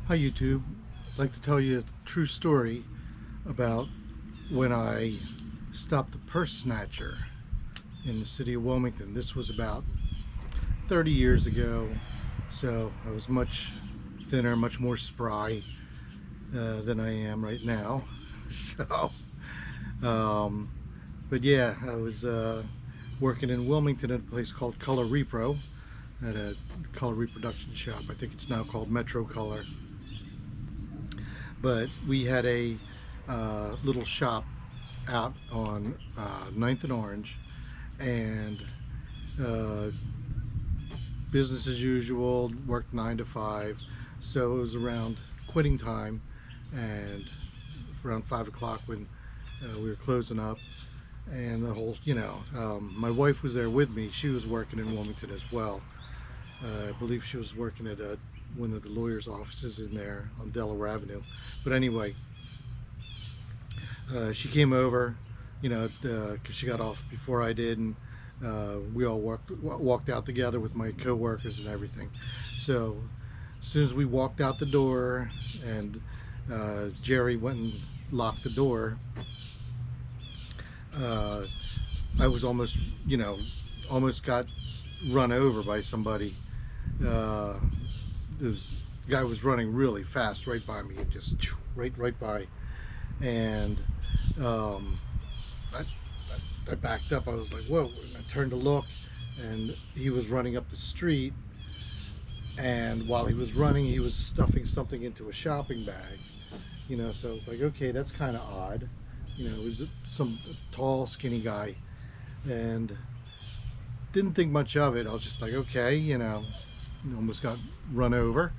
Hi YouTube. I'd like to tell you a true story about when I stopped a purse snatcher in the city of Wilmington. This was about 30 years ago, so I was much thinner, much more spry than I am right now. So, um, but yeah, I was working in Wilmington at a place called Color Repro, at a color reproduction shop. I think it's now called Metro Color. But we had a little shop out on 9th and Orange, and uh, business as usual, worked 9 to 5. So it was around quitting time, and around 5 o'clock when we were closing up, and the whole, my wife was there with me. She was working in Wilmington as well. I believe she was working at one of the lawyers' offices in there on Delaware Avenue. But anyway, she came over, because she got off before I did, and we all walked out together with my co-workers and everything. So as soon as we walked out the door, and Jerry went and locked the door, I was almost, almost got run over by somebody. This guy was running really fast right by me, just right by, and I backed up. I was like, whoa, and I turned to look, and he was running up the street, and while he was running, he was stuffing something into a shopping bag, so I was like, okay, that's kind of odd. It was some tall, skinny guy, and didn't think much of it. I was just like, okay, almost got run over.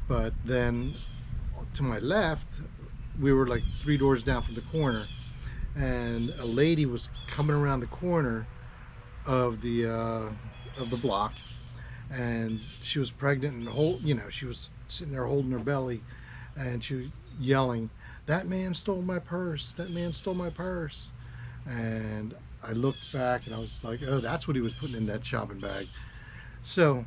But then to my left, we were like 3 doors down from the corner, and a lady was coming around the corner of the block, and she was pregnant, and she was sitting there holding her belly, and she was yelling, "That man stole my purse, that man stole my purse." And I looked back, and I was like, oh, that's what he was putting in that shopping bag. So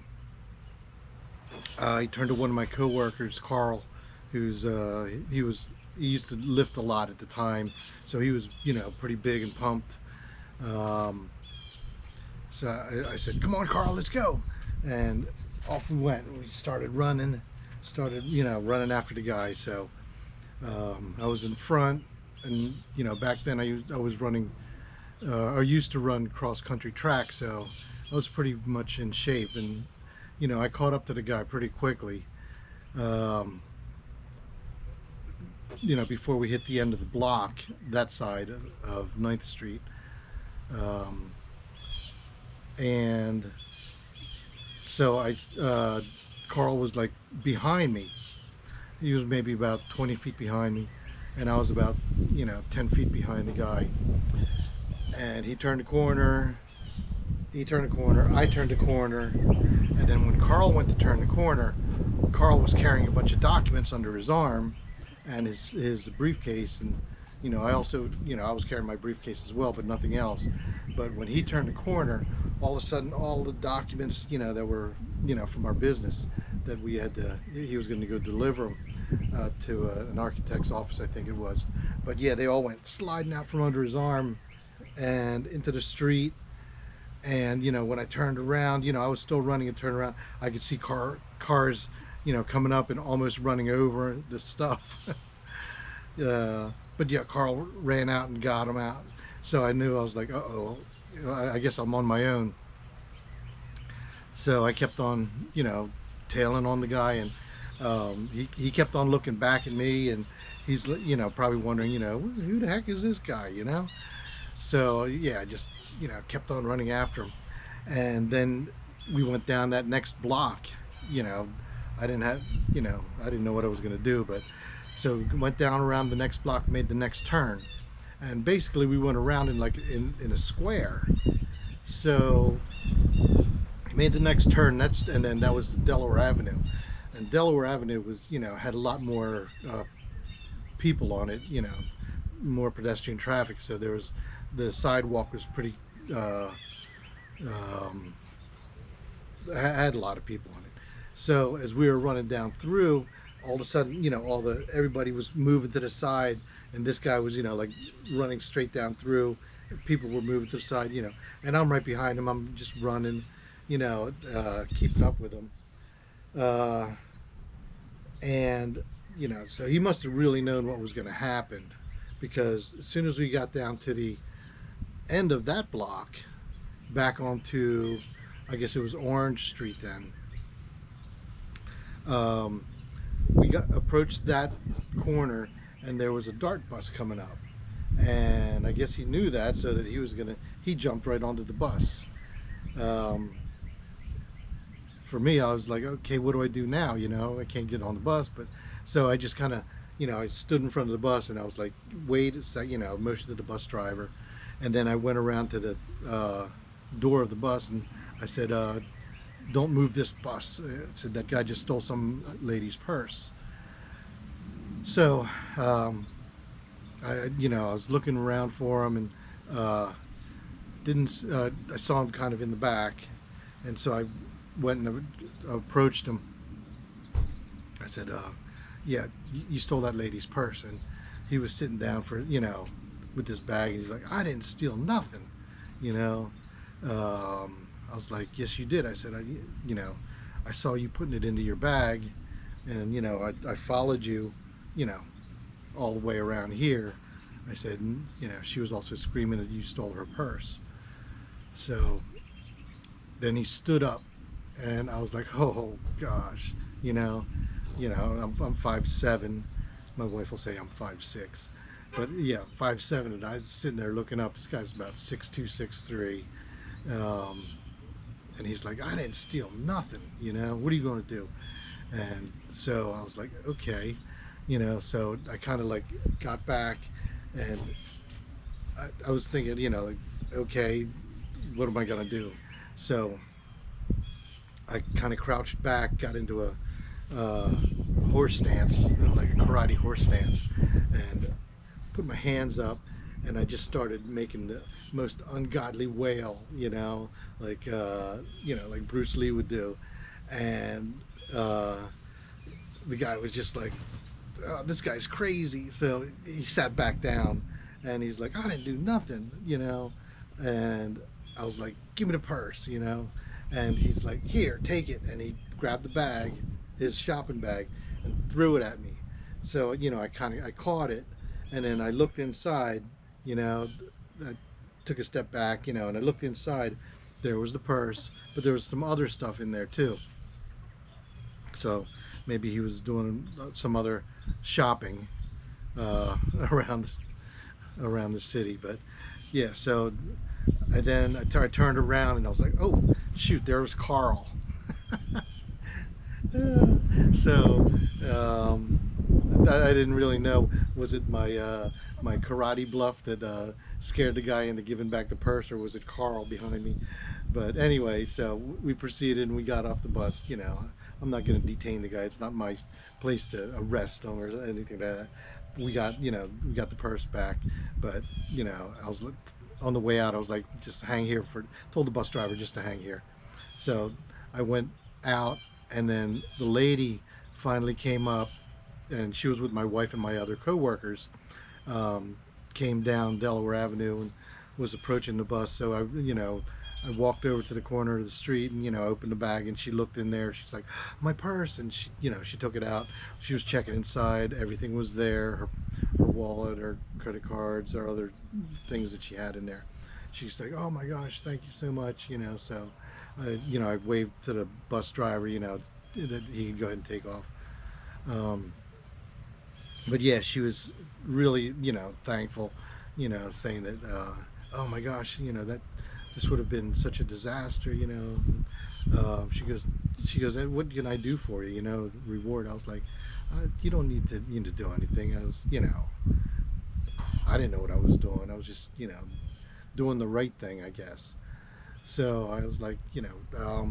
I turned to one of my co-workers, Carl, who's he used to lift a lot at the time, so he was pretty big and pumped. So I said, "Come on, Carl, let's go," and off we went. We started running after the guy. So I was in front, and back then I was running. I used to run cross-country track, so I was pretty much in shape, and I caught up to the guy pretty quickly. Before we hit the end of the block, that side of 9th Street, and so Carl was like behind me. He was maybe about 20 feet behind me, and I was about 10 feet behind the guy. And he turned a corner, I turned a corner, and then when Carl went to turn the corner, Carl was carrying a bunch of documents under his arm and his briefcase, and I also, I was carrying my briefcase as well, but nothing else. But when he turned the corner, all of a sudden all the documents that were from our business that we had to, he was going to go deliver them to an architect's office, I think it was. But yeah, they all went sliding out from under his arm and into the street. And when I turned around, I was still running, and turned around, I could see cars coming up and almost running over the stuff. But yeah, Carl ran out and got him out, so I knew. I was like, uh-oh, I guess I'm on my own. So I kept on tailing on the guy, and he kept on looking back at me, and he's probably wondering who the heck is this guy, So yeah, I just kept on running after him, and then we went down that next block. I didn't know what I was going to do, but so we went down around the next block, made the next turn, and basically we went around in a square. So made the next turn, and then that was Delaware Avenue, and Delaware Avenue was had a lot more people on it, more pedestrian traffic, so the sidewalk was pretty had a lot of people on it. So as we were running down through, all of a sudden, everybody was moving to the side, and this guy was, like running straight down through. People were moving to the side, and I'm right behind him. I'm just running, keeping up with him. Uh, and, so he must have really known what was going to happen, because as soon as we got down to the end of that block, back onto, I guess it was Orange Street then, um, we got approached that corner, and there was a dart bus coming up, and I guess he knew that, so that he jumped right onto the bus. um, for me, I was like, okay, what do I do now? I can't get on the bus. But so I just kind of, I stood in front of the bus, and I was like, wait a sec, motioned to the bus driver, and then I went around to the door of the bus, and I said, don't move this bus. I said, that guy just stole some lady's purse. So I was looking around for him, and didn't I saw him kind of in the back, and so I went and approached him. I said, yeah, you stole that lady's purse. And he was sitting down with this bag, and he's like, I didn't steal nothing, you know. I was like, yes, you did. I said, I saw you putting it into your bag, and, I followed you, all the way around here. I said, she was also screaming that you stole her purse. So then he stood up, and I was like, oh gosh, I'm 5'7". My wife will say I'm 5'6", but yeah, 5'7", and I was sitting there looking up. This guy's about 6'2", 6'3", and he's like, I didn't steal nothing. What are you going to do? And so I was like, okay, so I kind of like got back, and I was thinking, like, okay, what am I gonna do? So I kind of crouched back, got into a horse stance, like a karate horse stance, and put my hands up, and I just started making the most ungodly wail, like Bruce Lee would do. And the guy was just like, oh, this guy's crazy. So he sat back down, and he's like, I didn't do nothing, and I was like, give me the purse, and he's like, here, take it. And he grabbed the bag, his shopping bag, and threw it at me. So I caught it, and then I looked inside, I took a step back, and I looked inside. There was the purse, but there was some other stuff in there too. So maybe he was doing some other shopping around the city. But yeah, so I turned around, and I was like, oh shoot, there was Carl. So I didn't really know, was it my karate bluff that scared the guy into giving back the purse, or was it Carl behind me? But anyway, so we proceeded, and we got off the bus. I'm not going to detain the guy. It's not my place to arrest him or anything like that. We got the purse back, but I was on the way out. I was like, just hang here told the bus driver just to hang here. So I went out, and then the lady finally came up, and she was with my wife and my other co-workers. Came down Delaware Avenue and was approaching the bus. So I walked over to the corner of the street, and opened the bag, and she looked in there. She's like, my purse. And she took it out. She was checking inside. Everything was there, her wallet, her credit cards, or other things that she had in there. She's like, oh my gosh, thank you so much. So I waved to the bus driver, that he could go ahead and take off. But yeah, she was really, thankful, saying that, oh my gosh, that this would have been such a disaster, she goes, what can I do for you, reward? I was like, you don't need to, do anything. I was, I didn't know what I was doing. I was just, doing the right thing, I guess. So I was like, how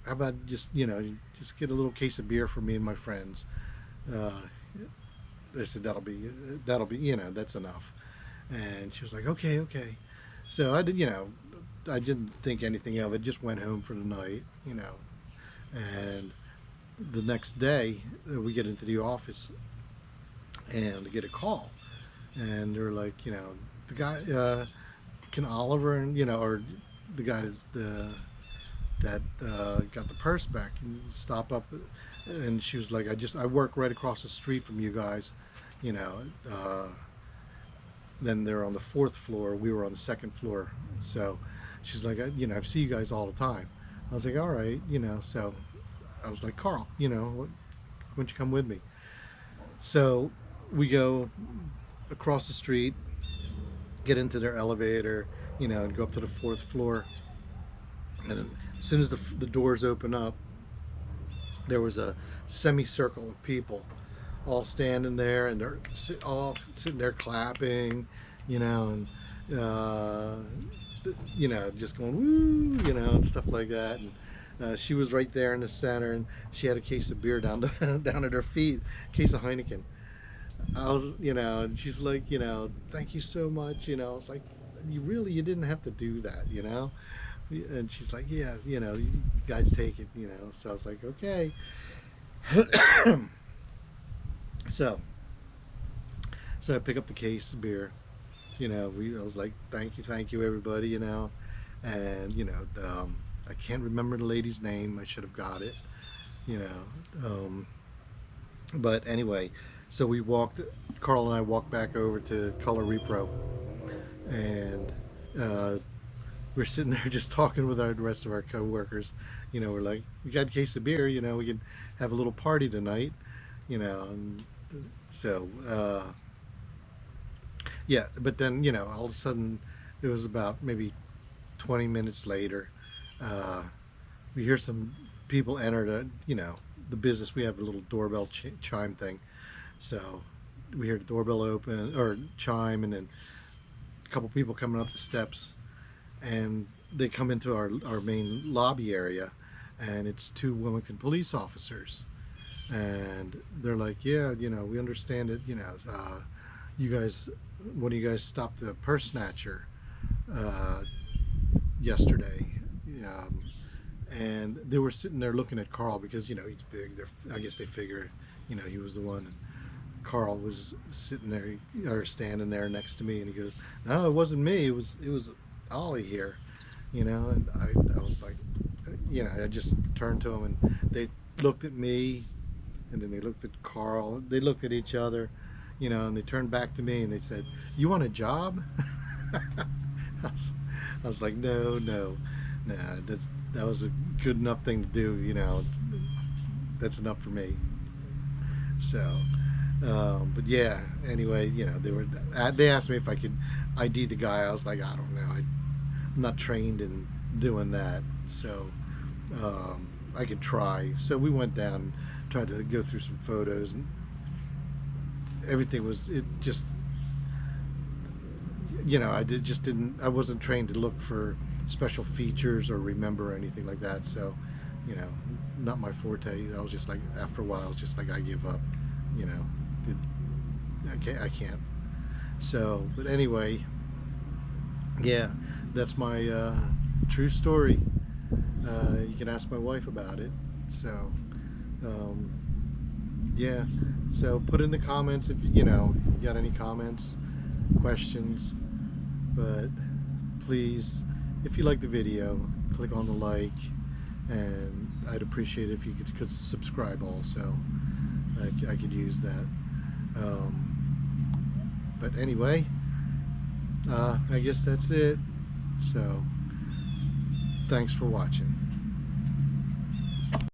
about just get a little case of beer for me and my friends. I said, that'll be, that's enough. And she was like, okay. So I didn't think anything of it. Just went home for the night, and the next day, we get into the office and get a call, and they're like, the guy, can Oliver and or the guy that got the purse back and stop up, and she was like, I work right across the street from you guys, you know. Then they're on the fourth floor. We were on the second floor, so she's like, I see you guys all the time. I was like, all right, So I was like, Carl, why don't you come with me? So we go across the street, get into their elevator, and go up to the fourth floor. And then as soon as the doors open up, there was a semicircle of people all standing there, and they're all sitting there clapping, and just going woo, and stuff like that. And she was right there in the center, and she had a case of beer down down at her feet, a case of Heineken. I was, and she's like, thank you so much. I was like, you didn't have to do that, And she's like, yeah, you guys take it, So I was like, okay. So I pick up the case of beer, I was like, thank you, everybody, and I can't remember the lady's name. I should have got it, but anyway, so Carl and I walked back over to Color Repro, and we're sitting there just talking with the rest of our coworkers. We're like, we got a case of beer, we can have a little party tonight, and so yeah. But then, all of a sudden, it was about maybe 20 minutes later, we hear some people enter the business. We have a little doorbell chime thing, so we hear the doorbell open or chime, and then a couple people coming up the steps, and they come into our main lobby area, and it's two Wilmington police officers, and they're like, yeah, we understand it, you guys, when you guys stopped the purse snatcher yesterday, and they were sitting there looking at Carl because he's big. I guess they figure he was the one. Carl was sitting there or standing there next to me, and he goes, no, it wasn't me, it was Ollie here, and I was like, I just turned to him, and they looked at me, and then they looked at Carl, they looked at each other, and they turned back to me, and they said, you want a job? I was like, no, nah, that was a good enough thing to do, that's enough for me. So but yeah, anyway, they asked me if I could ID the guy. I was like, I don't know, I'm not trained in doing that, so I could try. So we went down and tried to go through some photos, and everything was, it just, I wasn't trained to look for special features or remember anything like that, so not my forte. I was just like, after a while, I was just like, I give up, I can't. So, but anyway, yeah, that's my true story. You can ask my wife about it. So yeah, so put in the comments if you got any comments, questions. But please, if you like the video, click on the like, and I'd appreciate it if you could subscribe also. I could use that. But anyway, I guess that's it. So thanks for watching.